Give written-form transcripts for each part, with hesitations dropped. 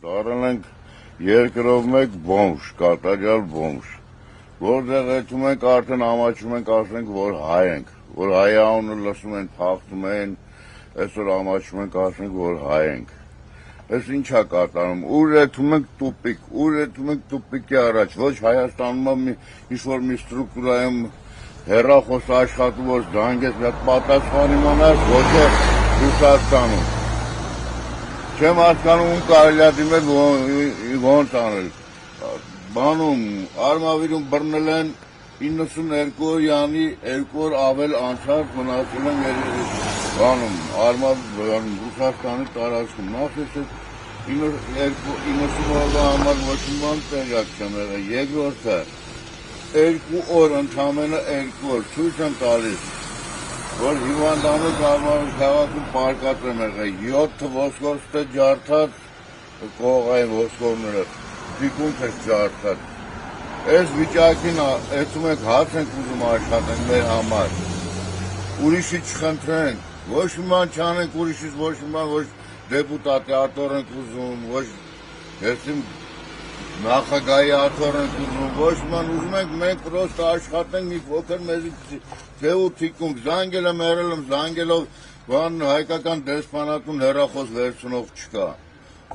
Դարել ենք երկրով մեկ բոմժ, կատարյալ բոմժ, որտեղ էթում ենք արդեն ամաչում ենք ասենք, որ հայ ենք, որ հայ անունը լսում են, փախնում են, այսօր ամաչում ենք ասենք, որ հայ ենք։ Այս ինչ է կատարում, ուր էթում ենք տուպիկի առաջ, ոչ Հայաստանում ինչ-որ մի ստրուկտուրայում հեռախոս աշխատում, որ զանգես մեկ պատասխան իմանաս, ոչ է Ռուսաստանում։ Չեմ հասկանում ում կարելի է դիմել ոնց անել։ Բանում, Արմավիրում բռնել են 92 օր յանի 2 օր ավել անցած մնացել են բանում, Ռուսաստանի տարածքում։ Նախ ես 90 օրվա համար ոչ մի բան տեղյակ չեմ եղել, երկրորդը 2 օր ընդամենը 2 օր ցույց եմ տալիս, որ հիվանդանոց Արմավիր քաղաքում պարկած եմ եղել, 7 ոսկորստե ջարդած կողային ոսկորները, դիկունք ես ջարդած։ Այս վիճակին էթում ենք հաց ենք ուզում աշխատենք մեր համար, ուրիշի չխնդրենք, ոչ մի բան չանենք ուրիշից, ոչ մի բան, ոչ դեպուտատի աթոռ ենք ուզում, ոչ նախագահի աթոռ ենք ուզում, ոչ մի բան ուզում ենք, մենք պրոստ աշխատենք մի փոքր մեզի թեու թիկունք, զանգել եմ եղել եմ, զանգելով հայկական դեսպանատուն հեռախոս վերցնող չկա,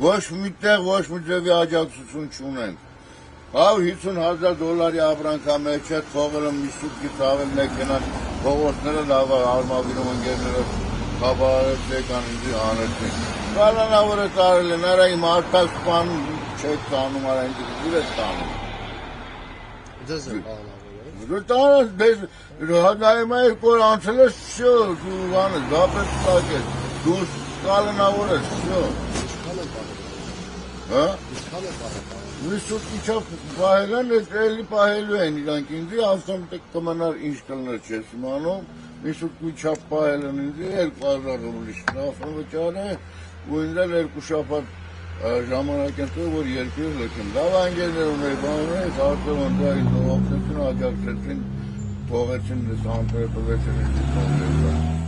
ոչ մի տեղ, ոչ մի ձևի աջակցություն չունենք, 150,000 դոլարի ապրանքա մեջ է, թողել եմ մի սուտքի թավել մեքենան, փողոցները լավ Արմավիրում ընկերները խաբարեց եկան ինձ անեցին, կալանավոր է տարել են, արա իմ արդակ սպանում չեք տանում, արա ինձ ուր է տանում։ Ձեզ է կալանավոր Նայում է որ անցել ես, շո, դու վանը, զապես տակ ես, դու կալանավոր ես, շո։ Հա? Մի սուտքի չավ պահել են, էլի պահելու են իրանք ինձի, ավտոմատիկ կմնար ինչ կլներ չես իմանում, մի սուտքի չավ պահել են ինձի, 2,000 ռուբլի շտրաֆը վճար է, ու ինձ էլ 2 շաբաթ ժամանակ են տվել, որ երկրի լքեմ։ Լավ անգերներ ուներ, բաներ, կարծեմ ընձա ինձ ողջեցին, աջակցեցին, թողեցին, հանտրեպվեցին ինձ